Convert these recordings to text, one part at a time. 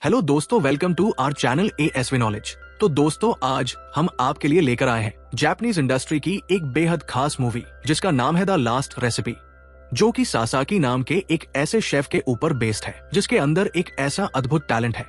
Hello दोस्तों, welcome to our channel ASV knowledge. तो दोस्तों, आज हम आपके लिए लेकर आए हैं जापानीज इंडस्ट्री की एक बेहद खास मूवी जिसका नाम है द लास्ट रेसिपी, जो कि सासाकी नाम के एक ऐसे शेफ के ऊपर बेस्ड है जिसके अंदर एक ऐसा अद्भुत टैलेंट है।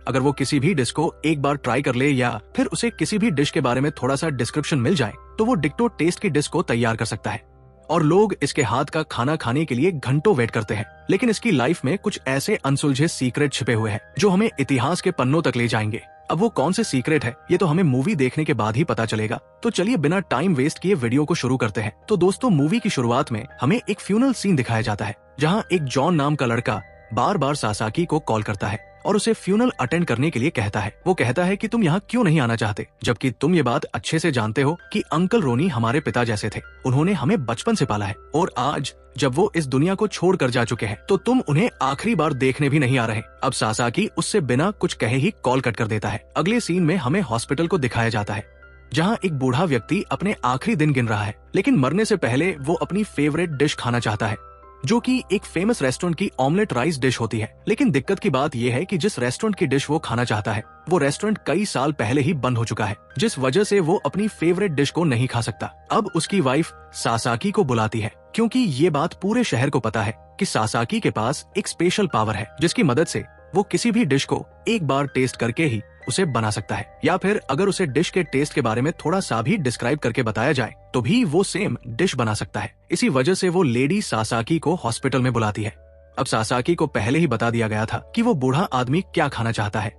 अगर वो किसी भी डिश को एक बार ट्राई कर ले या फिर उसे किसी भी डिश के बारे में थोड़ा सा डिस्क्रिप्शन मिल जाए तो वो डिक्टो टेस्ट की डिश को तैयार कर सकता है और लोग इसके हाथ का खाना खाने के लिए घंटों वेट करते हैं। लेकिन इसकी लाइफ में कुछ ऐसे अनसुलझे सीक्रेट छिपे हुए हैं जो हमें इतिहास के पन्नों तक ले जाएंगे। अब वो कौन से सीक्रेट है ये तो हमें मूवी देखने के बाद ही पता चलेगा। तो चलिए बिना टाइम वेस्ट किए वीडियो को शुरू करते हैं। तो दोस्तों, मूवी की शुरुआत में हमें एक फ्यूनरल सीन दिखाया जाता है जहाँ एक जॉन नाम का लड़का बार बार सासाकी को कॉल करता है और उसे फ्यूनरल अटेंड करने के लिए कहता है। वो कहता है कि तुम यहाँ क्यों नहीं आना चाहते, जबकि तुम ये बात अच्छे से जानते हो कि अंकल रोनी हमारे पिता जैसे थे, उन्होंने हमें बचपन से पाला है और आज जब वो इस दुनिया को छोड़ कर जा चुके हैं तो तुम उन्हें आखिरी बार देखने भी नहीं आ रहे। अब सासाकी उससे बिना कुछ कहे ही कॉल कट कर देता है। अगले सीन में हमें हॉस्पिटल को दिखाया जाता है जहाँ एक बूढ़ा व्यक्ति अपने आखिरी दिन गिन रहा है, लेकिन मरने से पहले वो अपनी फेवरेट डिश खाना चाहता है जो कि एक फेमस रेस्टोरेंट की ऑमलेट राइस डिश होती है। लेकिन दिक्कत की बात यह है कि जिस रेस्टोरेंट की डिश वो खाना चाहता है वो रेस्टोरेंट कई साल पहले ही बंद हो चुका है, जिस वजह से वो अपनी फेवरेट डिश को नहीं खा सकता। अब उसकी वाइफ सासाकी को बुलाती है क्योंकि ये बात पूरे शहर को पता है कि सासाकी के पास एक स्पेशल पावर है जिसकी मदद से वो किसी भी डिश को एक बार टेस्ट करके ही उसे बना सकता है, या फिर अगर उसे डिश के टेस्ट के बारे में थोड़ा सा भी डिस्क्राइब करके बताया जाए तो भी वो सेम डिश बना सकता है। इसी वजह से वो लेडी सासाकी को हॉस्पिटल में बुलाती है। अब सासाकी को पहले ही बता दिया गया था कि वो बूढ़ा आदमी क्या खाना चाहता है,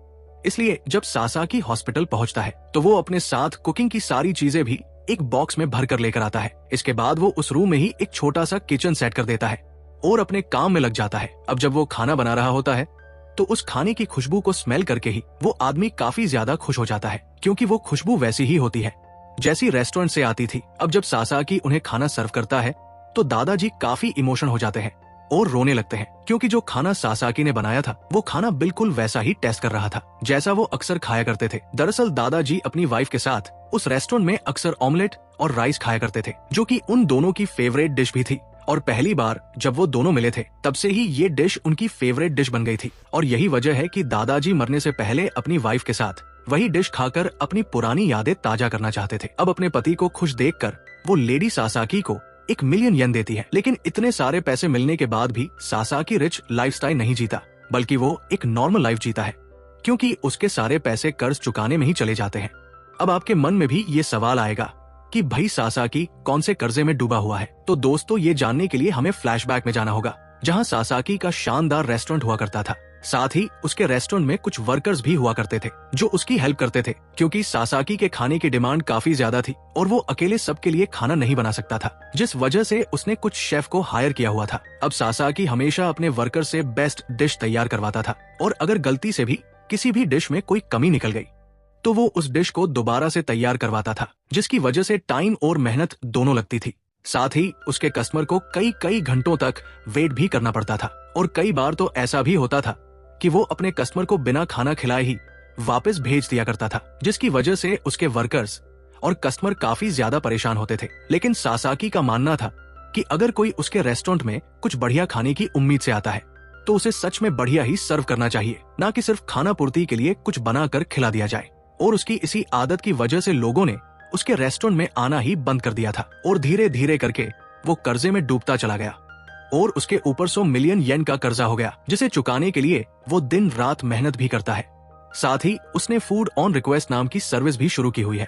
इसलिए जब सासाकी हॉस्पिटल पहुंचता है तो वो अपने साथ कुकिंग की सारी चीजें भी एक बॉक्स में भर कर लेकर आता है। इसके बाद वो उस रूम में ही एक छोटा सा किचन सेट कर देता है और अपने काम में लग जाता है। अब जब वो खाना बना रहा होता है तो उस खाने की खुशबू को स्मेल करके ही वो आदमी काफी ज्यादा खुश हो जाता है, क्योंकि वो खुशबू वैसी ही होती है जैसी रेस्टोरेंट से आती थी। अब जब सासाकी उन्हें खाना सर्व करता है तो दादाजी काफी इमोशनल हो जाते हैं और रोने लगते हैं, क्योंकि जो खाना सासाकी ने बनाया था वो खाना बिल्कुल वैसा ही टेस्ट कर रहा था जैसा वो अक्सर खाया करते थे। दरअसल दादाजी अपनी वाइफ के साथ उस रेस्टोरेंट में अक्सर ऑमलेट और राइस खाया करते थे, जो कि उन दोनों की फेवरेट डिश भी थी। और पहली बार जब वो दोनों मिले थे तब से ही ये डिश उनकी फेवरेट डिश बन गई थी। और यही वजह है कि दादाजी मरने से पहले अपनी वाइफ के साथ वही डिश खाकर अपनी पुरानी यादें ताजा करना चाहते थे। अब अपने पति को खुश देखकर वो लेडी सासाकी को 1 मिलियन येन देती है। लेकिन इतने सारे पैसे मिलने के बाद भी सासाकी रिच लाइफस्टाइल नहीं जीता, बल्कि वो एक नॉर्मल लाइफ जीता है, क्योंकि उसके सारे पैसे कर्ज चुकाने में ही चले जाते हैं। अब आपके मन में भी ये सवाल आएगा कि भाई सासाकी कौन से कर्जे में डूबा हुआ है। तो दोस्तों, ये जानने के लिए हमें फ्लैशबैक में जाना होगा जहां सासाकी का शानदार रेस्टोरेंट हुआ करता था। साथ ही उसके रेस्टोरेंट में कुछ वर्कर्स भी हुआ करते थे जो उसकी हेल्प करते थे, क्योंकि सासाकी के खाने की डिमांड काफी ज्यादा थी और वो अकेले सबके लिए खाना नहीं बना सकता था, जिस वजह से उसने कुछ शेफ को हायर किया हुआ था। अब सासाकी हमेशा अपने वर्कर से बेस्ट डिश तैयार करवाता था और अगर गलती से भी किसी भी डिश में कोई कमी निकल गई तो वो उस डिश को दोबारा से तैयार करवाता था, जिसकी वजह से टाइम और मेहनत दोनों लगती थी। साथ ही उसके कस्टमर को कई घंटों तक वेट भी करना पड़ता था और कई बार तो ऐसा भी होता था कि वो अपने कस्टमर को बिना खाना खिलाए ही वापस भेज दिया करता था, जिसकी वजह से उसके वर्कर्स और कस्टमर काफी ज्यादा परेशान होते थे। लेकिन सासाकी का मानना था कि अगर कोई उसके रेस्टोरेंट में कुछ बढ़िया खाने की उम्मीद से आता है तो उसे सच में बढ़िया ही सर्व करना चाहिए, न कि सिर्फ खाना पूर्ति के लिए कुछ बनाकर खिला दिया जाए। और उसकी इसी आदत की वजह से लोगों ने उसके रेस्टोरेंट में आना ही बंद कर दिया था और धीरे धीरे करके वो कर्जे में डूबता चला गया और उसके ऊपर 100 मिलियन येन का कर्जा हो गया, जिसे चुकाने के लिए वो दिन रात मेहनत भी करता है। साथ ही उसने फूड ऑन रिक्वेस्ट नाम की सर्विस भी शुरू की हुई है,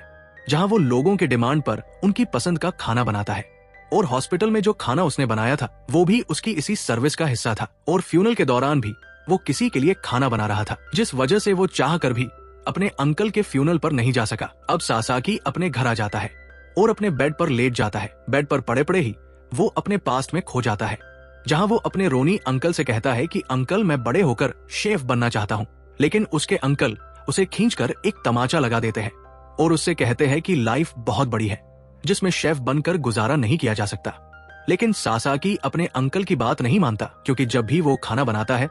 जहां वो लोगों के डिमांड पर उनकी पसंद का खाना बनाता है। और हॉस्पिटल में जो खाना उसने बनाया था वो भी उसकी इसी सर्विस का हिस्सा था। और फ्यूनरल के दौरान भी वो किसी के लिए खाना बना रहा था, जिस वजह से वो चाह कर भी अपने अंकल के फ्यूनरल पर नहीं जा सका। अब सासाकी अपने घर आ जाता है और अपने बेड पर लेट जाता है। बेड पर पड़े पड़े ही वो अपने पास्ट में खो जाता है, जहां वो अपने रोनी अंकल से कहता है कि अंकल, मैं बड़े होकर शेफ बनना चाहता हूं। लेकिन उसके अंकल उसे खींचकर एक तमाचा लगा देते हैं और उससे कहते हैं कि लाइफ बहुत बड़ी है जिसमें शेफ बनकर गुजारा नहीं किया जा सकता। लेकिन सासाकी अपने अंकल की बात नहीं मानता, क्योंकि जब भी वो खाना बनाता है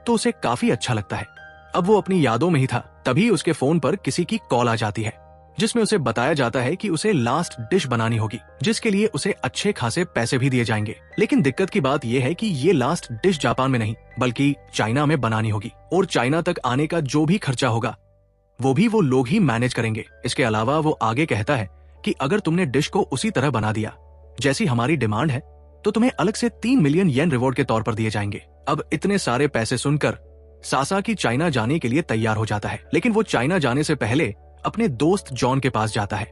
तो उसे काफी अच्छा लगता है। अब वो अपनी यादों में ही था, तभी उसके फोन पर किसी की कॉल आ जाती है जिसमें उसे बताया जाता है कि उसे लास्ट डिश बनानी होगी, जिसके लिए उसे अच्छे खासे पैसे भी दिए जाएंगे। लेकिन दिक्कत की बात यह है कि ये लास्ट डिश जापान में नहीं बल्कि चाइना में बनानी होगी, और चाइना तक आने का जो भी खर्चा होगा वो भी वो लोग ही मैनेज करेंगे। इसके अलावा वो आगे कहता है कि अगर तुमने डिश को उसी तरह बना दिया जैसी हमारी डिमांड है तो तुम्हें अलग से 3 मिलियन येन रिवॉर्ड के तौर पर दिए जाएंगे। अब इतने सारे पैसे सुनकर सासाकी चाइना जाने के लिए तैयार हो जाता है, लेकिन वो चाइना जाने से पहले अपने दोस्त जॉन के पास जाता है।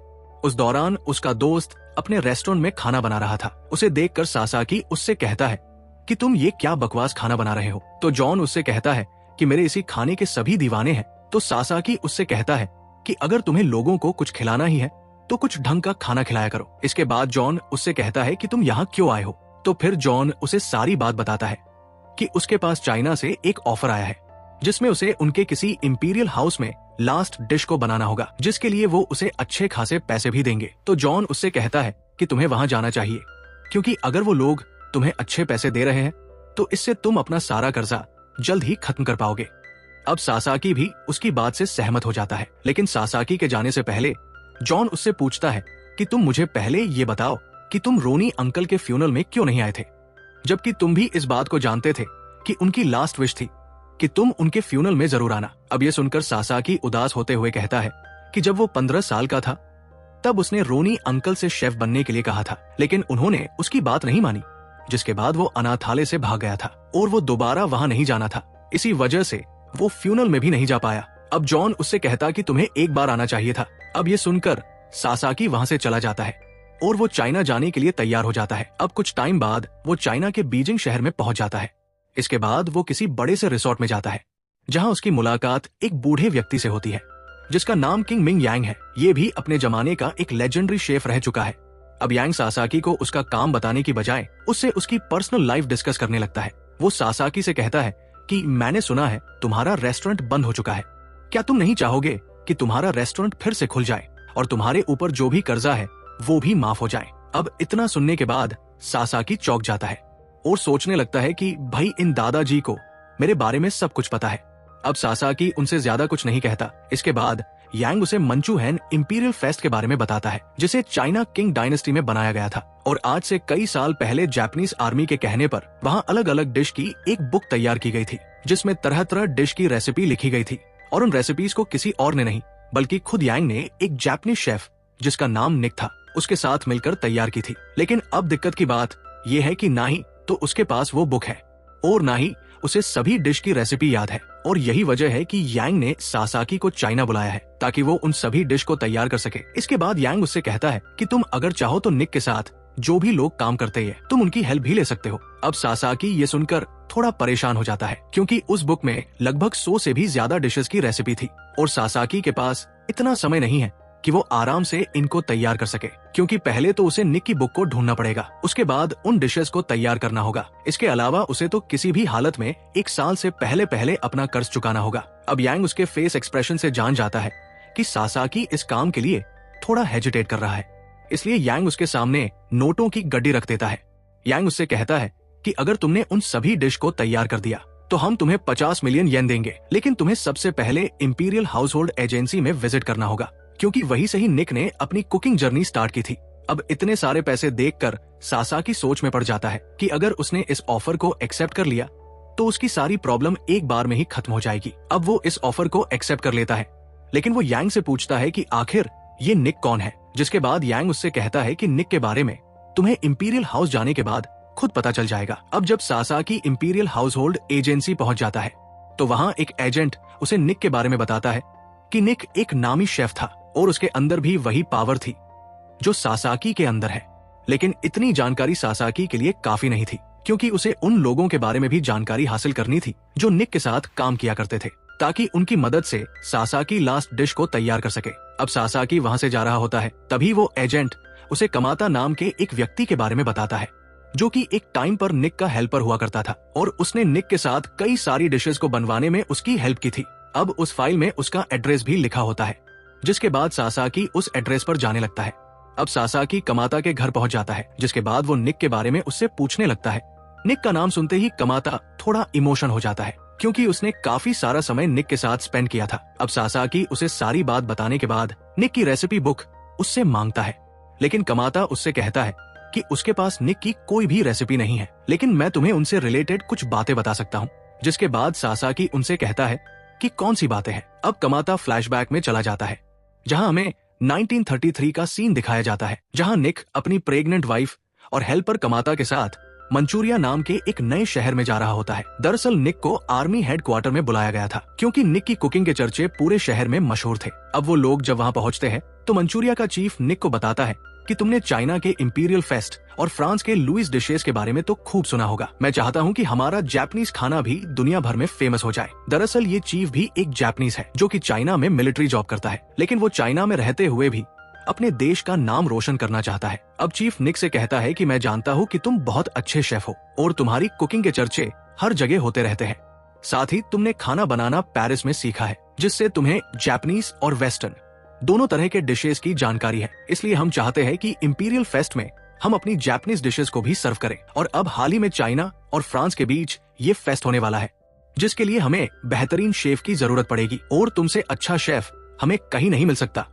उस दौरान उसका दोस्त अपने रेस्टोरेंट में खाना बना रहा था। उसे देखकर सासाकी उससे कहता है कि तुम ये क्या बकवास खाना बना रहे हो। तो जॉन उससे कहता है कि मेरे इसी खाने के सभी दीवाने हैं। तो सासाकी उससे कहता है कि अगर तुम्हें लोगों को कुछ खिलाना ही है तो कुछ ढंग का खाना खिलाया करो। इसके बाद जॉन उससे कहता है कि तुम यहाँ क्यों आए हो। तो फिर जॉन उसे सारी बात बताता है कि उसके पास चाइना से एक ऑफर आया है जिसमें उसे उनके किसी इंपीरियल हाउस में लास्ट डिश को बनाना होगा, जिसके लिए वो उसे अच्छे खासे पैसे भी देंगे। तो जॉन उससे कहता है कि तुम्हें वहां जाना चाहिए, क्योंकि अगर वो लोग तुम्हें अच्छे पैसे दे रहे हैं तो इससे तुम अपना सारा कर्जा जल्द ही खत्म कर पाओगे। अब सासाकी भी उसकी बात से सहमत हो जाता है, लेकिन सासाकी के जाने से पहले जॉन उससे पूछता है कि तुम मुझे पहले ये बताओ कि तुम रोनी अंकल के फ्यूनरल में क्यों नहीं आए थे, जबकि तुम भी इस बात को जानते थे कि उनकी लास्ट विश थी कि तुम उनके फ्यूनरल में जरूर आना। अब ये सुनकर सासाकी उदास होते हुए कहता है कि जब वो 15 साल का था तब उसने रोनी अंकल से शेफ बनने के लिए कहा था, लेकिन उन्होंने उसकी बात नहीं मानी, जिसके बाद वो अनाथालय से भाग गया था और वो दोबारा वहां नहीं जाना था। इसी वजह से वो फ्यूनरल में भी नहीं जा पाया। अब जॉन उससे कहता कि तुम्हें एक बार आना चाहिए था। अब ये सुनकर सासाकी वहां से चला जाता है और वो चाइना जाने के लिए तैयार हो जाता है। अब कुछ टाइम बाद वो चाइना के बीजिंग शहर में पहुंच जाता है। इसके बाद वो किसी बड़े से रिसोर्ट में जाता है जहां उसकी मुलाकात एक बूढ़े व्यक्ति से होती है जिसका नाम किंग मिंग यांग है। ये भी अपने जमाने का एक लेजेंडरी शेफ रह चुका है। अब यांग सासाकी को उसका काम बताने की बजाय उससे उसकी पर्सनल लाइफ डिस्कस करने लगता है। वो सासाकी से कहता है कि मैंने सुना है तुम्हारा रेस्टोरेंट बंद हो चुका है, क्या तुम नहीं चाहोगे कि तुम्हारा रेस्टोरेंट फिर से खुल जाए और तुम्हारे ऊपर जो भी कर्जा है वो भी माफ हो जाए। अब इतना सुनने के बाद सासाकी चौंक जाता है और सोचने लगता है कि भाई इन दादाजी को मेरे बारे में सब कुछ पता है। अब सासाकी उनसे ज्यादा कुछ नहीं कहता। इसके बाद यांग उसे मंचूहैन इंपीरियल फेस्ट के बारे में बताता है जिसे चाइना किंग डायनेस्टी में बनाया गया था, और आज से कई साल पहले जापानीज आर्मी के कहने पर वहाँ अलग अलग डिश की एक बुक तैयार की गई थी जिसमें तरह तरह डिश की रेसिपी लिखी गई थी, और उन रेसिपीज को किसी और ने नहीं बल्कि खुद यांग ने एक जापानीज शेफ जिसका नाम निक था उसके साथ मिलकर तैयार की थी। लेकिन अब दिक्कत की बात यह है कि ना ही तो उसके पास वो बुक है और ना ही उसे सभी डिश की रेसिपी याद है, और यही वजह है कि यांग ने सासाकी को चाइना बुलाया है ताकि वो उन सभी डिश को तैयार कर सके। इसके बाद यांग उससे कहता है कि तुम अगर चाहो तो निक के साथ जो भी लोग काम करते हैं तुम उनकी हेल्प भी ले सकते हो। अब सासाकी ये सुनकर थोड़ा परेशान हो जाता है क्योंकि उस बुक में लगभग 100 से भी ज्यादा डिशेस की रेसिपी थी और सासाकी के पास इतना समय नहीं है कि वो आराम से इनको तैयार कर सके, क्योंकि पहले तो उसे निक की बुक को ढूंढना पड़ेगा, उसके बाद उन डिशेस को तैयार करना होगा। इसके अलावा उसे तो किसी भी हालत में 1 साल से पहले अपना कर्ज चुकाना होगा। अब यांग उसके फेस एक्सप्रेशन से जान जाता है कि सासाकी इस काम के लिए थोड़ा हेजिटेट कर रहा है, इसलिए यांग उसके सामने नोटों की गड्डी रख देता है। यांग उससे कहता है कि अगर तुमने उन सभी डिश को तैयार कर दिया तो हम तुम्हें 50 मिलियन येन देंगे, लेकिन तुम्हें सबसे पहले इंपीरियल हाउस होल्ड एजेंसी में विजिट करना होगा, क्योंकि वही से ही निक ने अपनी कुकिंग जर्नी स्टार्ट की थी। अब इतने सारे पैसे देखकर सासाकी सोच में पड़ जाता है कि अगर उसने इस ऑफर को एक्सेप्ट कर लिया तो उसकी सारी प्रॉब्लम एक बार में ही खत्म हो जाएगी। अब वो इस ऑफर को एक्सेप्ट कर लेता है, लेकिन वो यांग से पूछता है कि आखिर ये निक कौन है, जिसके बाद यांग उससे कहता है कि निक के बारे में तुम्हें इंपीरियल हाउस जाने के बाद खुद पता चल जाएगा। अब जब Sasaki imperial house hold agency पहुंच जाता है तो वहाँ एक एजेंट उसे निक के बारे में बताता है कि निक एक नामी शेफ था और उसके अंदर भी वही पावर थी जो सासाकी के अंदर है। लेकिन इतनी जानकारी सासाकी के लिए काफी नहीं थी, क्योंकि उसे उन लोगों के बारे में भी जानकारी हासिल करनी थी जो निक के साथ काम किया करते थे, ताकि उनकी मदद से सासाकी लास्ट डिश को तैयार कर सके। अब सासाकी वहां से जा रहा होता है, तभी वो एजेंट उसे कमाता नाम के एक व्यक्ति के बारे में बताता है जो कि एक टाइम पर निक का हेल्पर हुआ करता था और उसने निक के साथ कई सारी डिशेस को बनवाने में उसकी हेल्प की थी। अब उस फाइल में उसका एड्रेस भी लिखा होता है, जिसके बाद सासाकी उस एड्रेस पर जाने लगता है। अब सासाकी कमाता के घर पहुंच जाता है, जिसके बाद वो निक के बारे में उससे पूछने लगता है। निक का नाम सुनते ही कमाता थोड़ा इमोशन हो जाता है, क्योंकि उसने काफी सारा समय निक के साथ स्पेंड किया था। अब सासाकी उसे सारी बात बताने के बाद निक की रेसिपी बुक उससे मांगता है, लेकिन कमाता उससे कहता है कि उसके पास निक की कोई भी रेसिपी नहीं है, लेकिन मैं तुम्हें उनसे रिलेटेड कुछ बातें बता सकता हूँ। जिसके बाद सासाकी उनसे कहता है कि कौन सी बातें हैं। अब कमाता फ्लैशबैक में चला जाता है, जहां हमें 1933 का सीन दिखाया जाता है, जहां निक अपनी प्रेग्नेंट वाइफ और हेल्पर कमाता के साथ मंचूरिया नाम के एक नए शहर में जा रहा होता है। दरअसल निक को आर्मी हेडक्वार्टर में बुलाया गया था, क्योंकि निक की कुकिंग के चर्चे पूरे शहर में मशहूर थे। अब वो लोग जब वहाँ पहुँचते हैं तो मंचूरिया का चीफ निक को बताता है कि तुमने चाइना के इंपीरियल फेस्ट और फ्रांस के लुइस डिशेस के बारे में तो खूब सुना होगा। मैं चाहता हूँ कि हमारा जापानीज खाना भी दुनिया भर में फेमस हो जाए। दरअसल ये चीफ भी एक जापानीज है जो कि चाइना में मिलिट्री जॉब करता है, लेकिन वो चाइना में रहते हुए भी अपने देश का नाम रोशन करना चाहता है। अब चीफ निक से कहता है कि मैं जानता हूँ कि तुम बहुत अच्छे शेफ हो और तुम्हारी कुकिंग के चर्चे हर जगह होते रहते हैं। साथ ही तुमने खाना बनाना पेरिस में सीखा है, जिससे तुम्हें जापानीज और वेस्टर्न दोनों तरह के डिशेस की जानकारी है। इसलिए हम चाहते हैं कि इंपीरियल फेस्ट में हम अपनी जापानीज डिशेस को भी सर्व करें। और अब हाल ही में चाइना और फ्रांस के बीच ये फेस्ट होने वाला है, जिसके लिए हमें बेहतरीन शेफ की जरूरत पड़ेगी और तुमसे अच्छा शेफ हमें कहीं नहीं मिल सकता।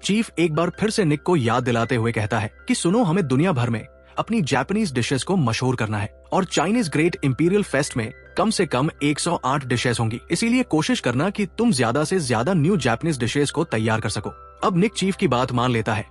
चीफ एक बार फिर से निक को याद दिलाते हुए कहता है कि सुनो, हमें दुनिया भर में अपनी जापानीज डिशेस को मशहूर करना है और चाइनीज ग्रेट इंपीरियल फेस्ट में कम से कम 108 डिशेस होंगी। इसीलिए कोशिश करना कि तुम ज्यादा से ज्यादा न्यू जापानीज डिशेस को तैयार कर सको। अब निक चीफ की बात मान लेता है,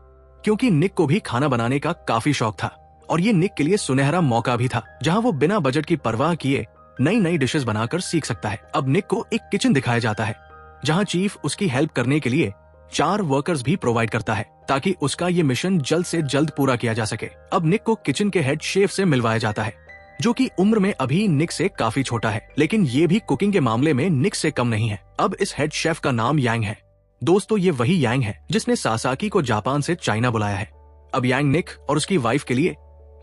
क्योंकि निक को भी खाना बनाने का काफी शौक था और ये निक के लिए सुनहरा मौका भी था, जहाँ वो बिना बजट की परवाह किए नई नई डिशेस बनाकर सीख सकता है। अब निक को एक किचन दिखाया जाता है, जहाँ चीफ उसकी हेल्प करने के लिए 4 वर्कर्स भी प्रोवाइड करता है, ताकि उसका ये मिशन जल्द से जल्द पूरा किया जा सके। अब निक को किचन के हेड शेफ से मिलवाया जाता है, जो कि उम्र में अभी निक से काफी छोटा है, लेकिन ये भी कुकिंग के मामले में निक से कम नहीं है। अब इस हेड शेफ का नाम यांग है। दोस्तों, ये वही यांग है जिसने सासाकी को जापान से चाइना बुलाया है। अब यांग निक और उसकी वाइफ के लिए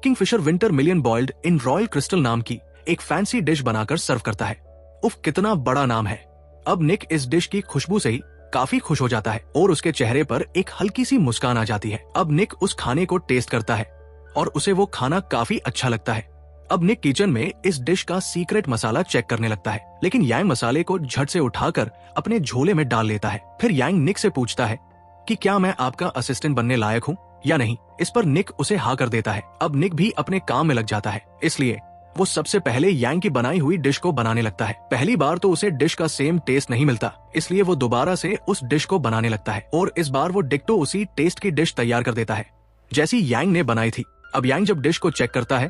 Kingfisher winter million boiled in royal crystal नाम की एक फैंसी डिश बनाकर सर्व करता है। उफ, कितना बड़ा नाम है। अब निक इस डिश की खुशबू से ही काफी खुश हो जाता है और उसके चेहरे पर एक हल्की सी मुस्कान आ जाती है। अब निक उस खाने को टेस्ट करता है और उसे वो खाना काफी अच्छा लगता है। अब निक किचन में इस डिश का सीक्रेट मसाला चेक करने लगता है, लेकिन यांग मसाले को झट से उठाकर अपने झोले में डाल लेता है। फिर यांग निक से पूछता है कि क्या मैं आपका असिस्टेंट बनने लायक हूँ या नहीं। इस पर निक उसे हाँ कर देता है। अब निक भी अपने काम में लग जाता है, इसलिए वो सबसे पहले यांग की बनाई हुई डिश को बनाने लगता है। पहली बार तो उसे डिश का सेम टेस्ट नहीं मिलता, इसलिए वो दोबारा से उस डिश को बनाने लगता है और इस बार वो डिक्टो उसी टेस्ट की डिश तैयार कर देता है जैसी यांग ने बनाई थी। अब यांग जब डिश को चेक करता है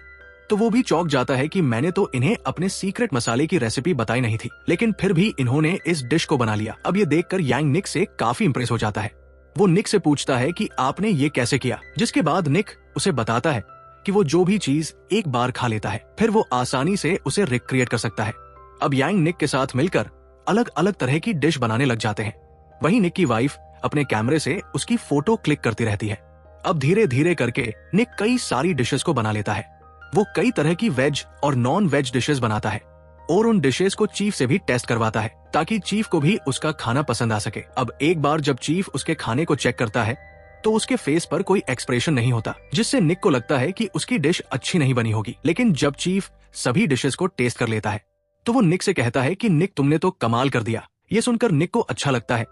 तो वो भी चौंक जाता है कि मैंने तो इन्हें अपने सीक्रेट मसाले की रेसिपी बताई नहीं थी, लेकिन फिर भी इन्होंने इस डिश को बना लिया। अब ये देखकर यांग निक से काफी इंप्रेस हो जाता है। वो निक से पूछता है कि आपने ये कैसे किया, जिसके बाद निक उसे बताता है कि वो जो भी चीज एक बार खा लेता है फिर वो आसानी से उसे रिक्रिएट कर सकता है। अब यांग निक के साथ मिलकर अलग अलग तरह की डिश बनाने लग जाते हैं। वहीं निक की वाइफ अपने कैमरे से उसकी फोटो क्लिक करती रहती है। अब धीरे धीरे करके निक कई सारी डिशेस को बना लेता है। वो कई तरह की वेज और नॉन वेज डिशेस बनाता है और उन डिशेस को चीफ से भी टेस्ट करवाता है, ताकि चीफ को भी उसका खाना पसंद आ सके। अब एक बार जब चीफ उसके खाने को चेक करता है तो उसके फेस पर कोई एक्सप्रेशन नहीं होता, जिससे निक को लगता है कि उसकी डिश अच्छी नहीं बनी होगी। लेकिन जब चीफ सभी डिशेस को टेस्ट कर लेता है तो वो निक से कहता है कि निक, तुमने तो कमाल कर दिया। ये सुनकर निक को अच्छा लगता है।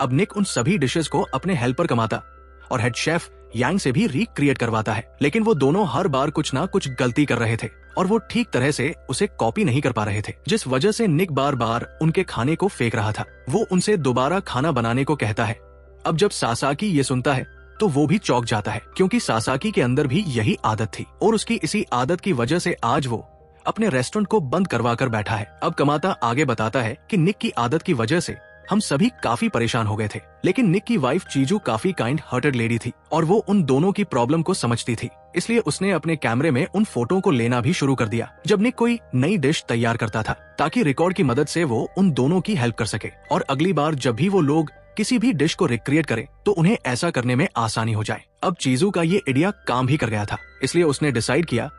अब निक उन सभी डिशेस को अपने हेल्पर कमाता और हेड शेफ यांग से भी रिक्रिएट करवाता है, लेकिन वो दोनों हर बार कुछ ना कुछ गलती कर रहे थे और वो ठीक तरह से उसे कॉपी नहीं कर पा रहे थे, जिस वजह से निक बार बार उनके खाने को फेंक रहा था। वो उनसे दोबारा खाना बनाने को कहता है। अब जब सासाकी ये सुनता है तो वो भी चौंक जाता है, क्योंकि सासाकी के अंदर भी यही आदत थी और उसकी इसी आदत की वजह से आज वो अपने रेस्टोरेंट को बंद करवा कर बैठा है। अब कमाता आगे बताता है कि निक की आदत की वजह से हम सभी काफी परेशान हो गए थे, लेकिन निक की वाइफ चीजू काफी काइंड हार्टेड लेडी थी और वो उन दोनों की प्रॉब्लम को समझती थी, इसलिए उसने अपने कैमरे में उन फोटो को लेना भी शुरू कर दिया जब निक कोई नई डिश तैयार करता था, ताकि रिकॉर्ड की मदद से वो उन दोनों की हेल्प कर सके और अगली बार जब भी वो लोग किसी भी डिश को रिक्रिएट करे तो उन्हें ऐसा करने में आसानी हो जाए। अब चीजू का ये आइडिया काम भी कर गया था, इसलिए उसने डिसाइड किया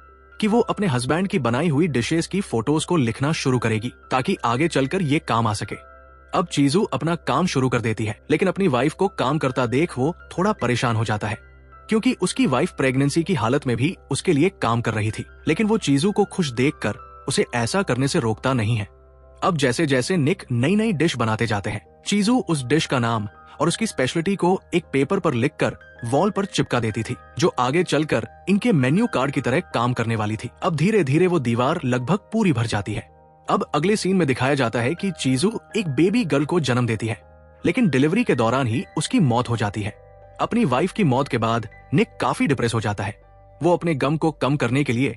कि वो अपने हस्बैंड की बनाई हुई डिशेस की फोटोज को लिखना शुरू करेगी, ताकि आगे चलकर ये काम आ सके। अब चीजू अपना काम शुरू कर देती है, लेकिन अपनी वाइफ को काम करता देख वो थोड़ा परेशान हो जाता है, क्योंकि उसकी वाइफ प्रेगनेंसी की हालत में भी उसके लिए काम कर रही थी, लेकिन वो चीजू को खुश देखकर उसे ऐसा करने से रोकता नहीं है। अब जैसे जैसे निक नई नई डिश बनाते जाते हैं, चीजू उस डिश का नाम और उसकी स्पेशलिटी को एक पेपर पर लिखकर वॉल पर चिपका देती थी, जो आगे चलकर इनके मेन्यू कार्ड की तरह काम करने वाली थी। अब धीरे धीरे वो दीवार लगभग पूरी भर जाती है। अब अगले सीन में दिखाया जाता है कि चीजू एक बेबी गर्ल को जन्म देती है, लेकिन डिलीवरी के दौरान ही उसकी मौत हो जाती है। अपनी वाइफ की मौत के बाद निक काफी डिप्रेस हो जाता है। वो अपने गम को कम करने के लिए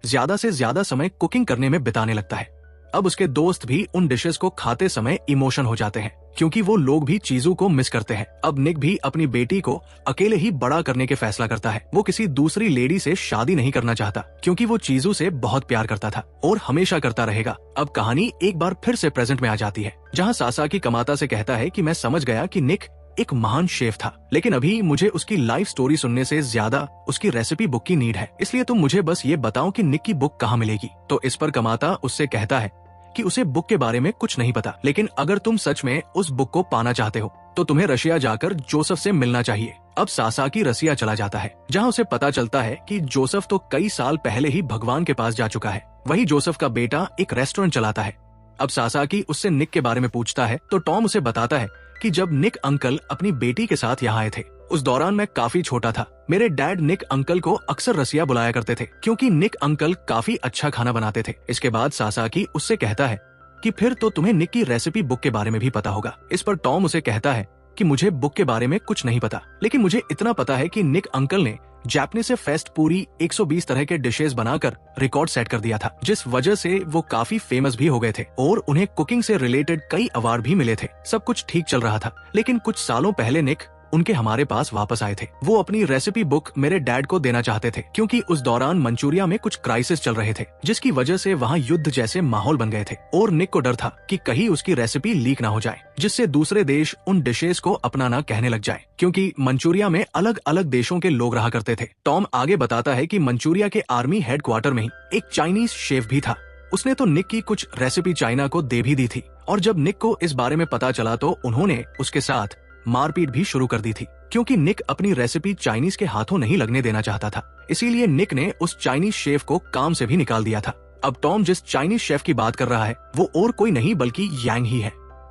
ज्यादा से ज्यादा समय कुकिंग करने में बिताने लगता है। अब उसके दोस्त भी उन डिशेस को खाते समय इमोशन हो जाते हैं, क्योंकि वो लोग भी चीजू को मिस करते हैं। अब निक भी अपनी बेटी को अकेले ही बड़ा करने के फैसला करता है। वो किसी दूसरी लेडी से शादी नहीं करना चाहता, क्योंकि वो चीजू से बहुत प्यार करता था और हमेशा करता रहेगा। अब कहानी एक बार फिर से प्रेजेंट में आ जाती है, जहाँ सासाकी कमाता से कहता है कि मैं समझ गया कि निक एक महान शेफ था, लेकिन अभी मुझे उसकी लाइफ स्टोरी सुनने से ज्यादा उसकी रेसिपी बुक की नीड है। इसलिए तुम मुझे बस ये बताओ कि निक की बुक कहाँ मिलेगी। तो इस पर कमाता उससे कहता है कि उसे बुक के बारे में कुछ नहीं पता, लेकिन अगर तुम सच में उस बुक को पाना चाहते हो तो तुम्हें रशिया जाकर जोसेफ से मिलना चाहिए। अब सासाकी रसिया चला जाता है, जहाँ उसे पता चलता है कि जोसेफ तो कई साल पहले ही भगवान के पास जा चुका है। वही जोसेफ का बेटा एक रेस्टोरेंट चलाता है। अब सासाकी उससे निक के बारे में पूछता है तो टॉम उसे बताता है कि जब निक अंकल अपनी बेटी के साथ यहाँ आए थे, उस दौरान मैं काफी छोटा था। मेरे डैड निक अंकल को अक्सर रसिया बुलाया करते थे, क्योंकि निक अंकल काफी अच्छा खाना बनाते थे। इसके बाद सासाकी उससे कहता है कि फिर तो तुम्हें निक की रेसिपी बुक के बारे में भी पता होगा। इस पर टॉम उसे कहता है कि मुझे बुक के बारे में कुछ नहीं पता, लेकिन मुझे इतना पता है कि निक अंकल ने जापानी से फेस्ट पूरी 120 तरह के डिशेस बनाकर रिकॉर्ड सेट कर दिया था, जिस वजह से वो काफी फेमस भी हो गए थे और उन्हें कुकिंग से रिलेटेड कई अवार्ड भी मिले थे। सब कुछ ठीक चल रहा था, लेकिन कुछ सालों पहले निक उनके हमारे पास वापस आए थे। वो अपनी रेसिपी बुक मेरे डैड को देना चाहते थे, क्योंकि उस दौरान मंचूरिया में कुछ क्राइसिस चल रहे थे, जिसकी वजह से वहाँ युद्ध जैसे माहौल बन गए थे और निक को डर था कि कहीं उसकी रेसिपी लीक ना हो जाए, जिससे दूसरे देश उन डिशेस को अपनाना कहने लग जाए, क्योंकि मंचूरिया में अलग अलग देशों के लोग रहा करते थे। टॉम आगे बताता है कि मंचूरिया के आर्मी हेडक्वार्टर में ही एक चाइनीज शेफ भी था। उसने तो निक की कुछ रेसिपी चाइना को दे भी दी थी, और जब निक को इस बारे में पता चला तो उन्होंने उसके साथ मारपीट भी शुरू कर दी थी, क्योंकि निक अपनी रेसिपी चाइनीज के हाथों नहीं लगने देना चाहता था। इसीलिए निक ने उस चाइनीज शेफ को काम से भी निकाल दिया था। अब टॉम जिस चाइनीज शेफ की बात कर रहा है वो और कोई नहीं बल्कि यांग ही है,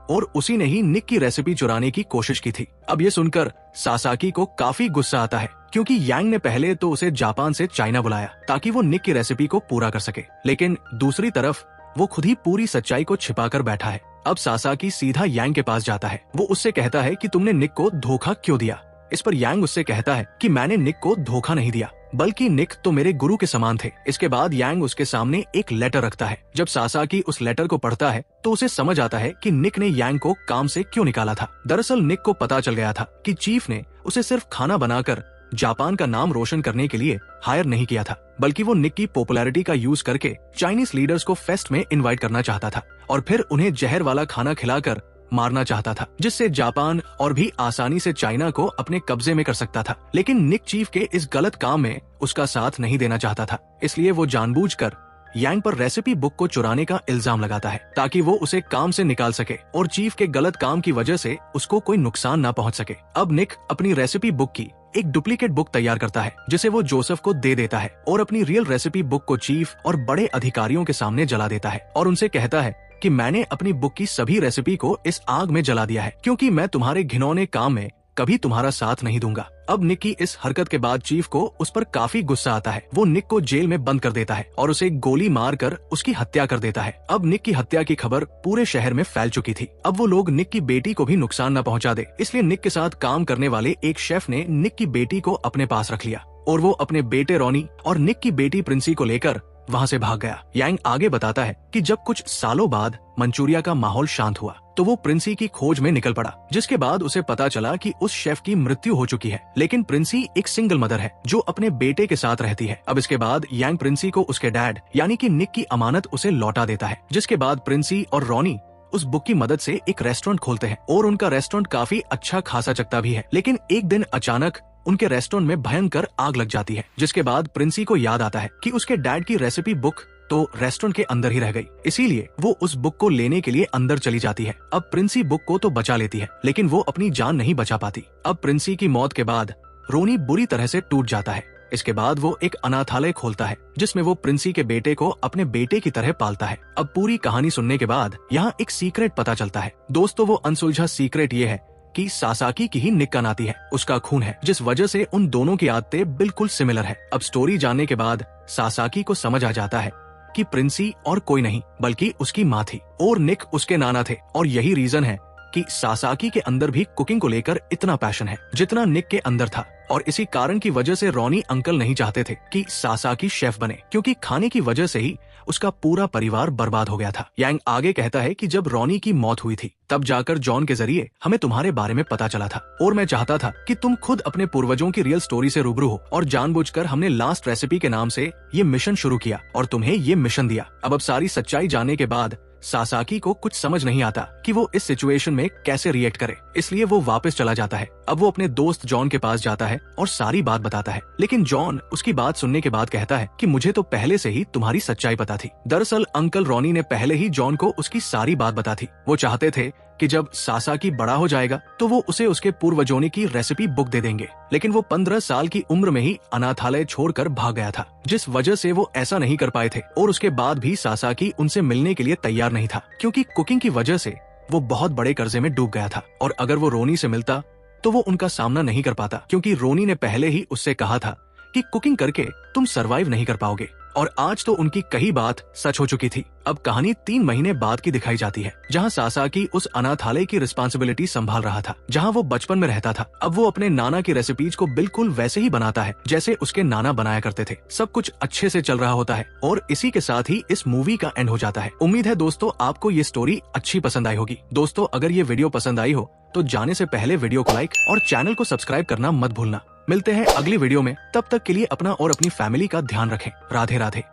और उसी ने ही निक की रेसिपी चुराने की कोशिश की थी। अब ये सुनकर सासाकी को काफी गुस्सा आता है, क्योंकि यांग ने पहले तो उसे जापान से चाइना बुलाया ताकि वो निक की रेसिपी को पूरा कर सके, लेकिन दूसरी तरफ वो खुद ही पूरी सच्चाई को छिपाकर बैठा है। अब सासाकी सीधा यांग के पास जाता है। वो उससे कहता है कि तुमने निक को धोखा क्यों दिया। इस पर यांग उससे कहता है कि मैंने निक को धोखा नहीं दिया, बल्कि निक तो मेरे गुरु के समान थे। इसके बाद यांग उसके सामने एक लेटर रखता है। जब सासाकी उस लेटर को पढ़ता है तो उसे समझ आता है कि निक ने यांग को काम से क्यों निकाला था। दरअसल निक को पता चल गया था कि चीफ ने उसे सिर्फ खाना बनाकर जापान का नाम रोशन करने के लिए हायर नहीं किया था, बल्कि वो निक की पॉपुलैरिटी का यूज करके चाइनीज लीडर्स को फेस्ट में इनवाइट करना चाहता था और फिर उन्हें जहर वाला खाना खिलाकर मारना चाहता था, जिससे जापान और भी आसानी से चाइना को अपने कब्जे में कर सकता था। लेकिन निक चीफ के इस गलत काम में उसका साथ नहीं देना चाहता था, इसलिए वो जानबूझकर यांग पर रेसिपी बुक को चुराने का इल्जाम लगाता है ताकि वो उसे काम से निकाल सके और चीफ के गलत काम की वजह से उसको कोई नुकसान ना पहुंच सके। अब निक अपनी रेसिपी बुक की एक डुप्लीकेट बुक तैयार करता है, जिसे वो जोसेफ को दे देता है और अपनी रियल रेसिपी बुक को चीफ और बड़े अधिकारियों के सामने जला देता है और उनसे कहता है कि मैंने अपनी बुक की सभी रेसिपी को इस आग में जला दिया है, क्योंकि मैं तुम्हारे घिनौने काम में कभी तुम्हारा साथ नहीं दूंगा। अब निक की इस हरकत के बाद चीफ को उस पर काफी गुस्सा आता है। वो निक को जेल में बंद कर देता है और उसे गोली मारकर उसकी हत्या कर देता है। अब निक की हत्या की खबर पूरे शहर में फैल चुकी थी। अब वो लोग निक की बेटी को भी नुकसान न पहुंचा दे, इसलिए निक के साथ काम करने वाले एक शेफ ने निक की बेटी को अपने पास रख लिया और वो अपने बेटे रॉनी और निक की बेटी प्रिंसी को लेकर वहाँ से भाग गया। यांग आगे बताता है कि जब कुछ सालों बाद मंचूरिया का माहौल शांत हुआ तो वो प्रिंसी की खोज में निकल पड़ा, जिसके बाद उसे पता चला कि उस शेफ की मृत्यु हो चुकी है, लेकिन प्रिंसी एक सिंगल मदर है जो अपने बेटे के साथ रहती है। अब इसके बाद यांग प्रिंसी को उसके डैड यानी कि निक की अमानत उसे लौटा देता है, जिसके बाद प्रिंसी और रॉनी उस बुक की मदद से एक रेस्टोरेंट खोलते हैं और उनका रेस्टोरेंट काफी अच्छा खासा चलता भी है। लेकिन एक दिन अचानक उनके रेस्टोरेंट में भयंकर आग लग जाती है, जिसके बाद प्रिंसी को याद आता है कि उसके डैड की रेसिपी बुक तो रेस्टोरेंट के अंदर ही रह गई, इसीलिए वो उस बुक को लेने के लिए अंदर चली जाती है। अब प्रिंसी बुक को तो बचा लेती है, लेकिन वो अपनी जान नहीं बचा पाती। अब प्रिंसी की मौत के बाद रोनी बुरी तरह से टूट जाता है इसके बाद वो एक अनाथालय खोलता है जिसमें वो प्रिंसी के बेटे को अपने बेटे की तरह पालता है। अब पूरी कहानी सुनने के बाद यहाँ एक सीक्रेट पता चलता है। दोस्तों वो अनसुलझा सीक्रेट ये है कि सासाकी की ही निक्का नाती है, उसका खून है, जिस वजह से उन दोनों की आदतें बिल्कुल सिमिलर है। अब स्टोरी जानने के बाद सासाकी को समझ आ जाता है कि प्रिंसी और कोई नहीं बल्कि उसकी माँ थी और निक उसके नाना थे, और यही रीजन है कि सासाकी के अंदर भी कुकिंग को लेकर इतना पैशन है जितना निक के अंदर था। और इसी कारण की वजह से रॉनी अंकल नहीं चाहते थे कि सासाकी शेफ बने, क्योंकि खाने की वजह से ही उसका पूरा परिवार बर्बाद हो गया था। यांग आगे कहता है कि जब रॉनी की मौत हुई थी तब जाकर जॉन के जरिए हमें तुम्हारे बारे में पता चला था, और मैं चाहता था कि तुम खुद अपने पूर्वजों की रियल स्टोरी से रूबरू हो, और जानबूझकर हमने लास्ट रेसिपी के नाम से ये मिशन शुरू किया और तुम्हें ये मिशन दिया। अब सारी सच्चाई जानने के बाद सासाकी को कुछ समझ नहीं आता कि वो इस सिचुएशन में कैसे रिएक्ट करे, इसलिए वो वापस चला जाता है। अब वो अपने दोस्त जॉन के पास जाता है और सारी बात बताता है, लेकिन जॉन उसकी बात सुनने के बाद कहता है कि मुझे तो पहले से ही तुम्हारी सच्चाई पता थी। दरअसल अंकल रॉनी ने पहले ही जॉन को उसकी सारी बात बता थी। वो चाहते थे कि जब सासाकी बड़ा हो जाएगा तो वो उसे उसके पूर्वजों की रेसिपी बुक दे देंगे, लेकिन वो 15 साल की उम्र में ही अनाथालय छोड़कर भाग गया था, जिस वजह से वो ऐसा नहीं कर पाए थे। और उसके बाद भी सासाकी उनसे मिलने के लिए तैयार नहीं था, क्योंकि कुकिंग की वजह से वो बहुत बड़े कर्जे में डूब गया था, और अगर वो रोनी से मिलता तो वो उनका सामना नहीं कर पाता, क्योंकि रोनी ने पहले ही उससे कहा था कि कुकिंग करके तुम सरवाइव नहीं कर पाओगे। और आज तो उनकी कही बात सच हो चुकी थी। अब कहानी 3 महीने बाद की दिखाई जाती है, जहां सासाकी उस अनाथालय की रिस्पांसिबिलिटी संभाल रहा था जहां वो बचपन में रहता था। अब वो अपने नाना की रेसिपीज को बिल्कुल वैसे ही बनाता है जैसे उसके नाना बनाया करते थे। सब कुछ अच्छे से चल रहा होता है, और इसी के साथ ही इस मूवी का एंड हो जाता है। उम्मीद है दोस्तों आपको ये स्टोरी अच्छी पसंद आई होगी। दोस्तों अगर ये वीडियो पसंद आई हो तो जाने से पहले वीडियो को लाइक और चैनल को सब्सक्राइब करना मत भूलना। मिलते हैं अगली वीडियो में, तब तक के लिए अपना और अपनी फैमिली का ध्यान रखें। राधे राधे।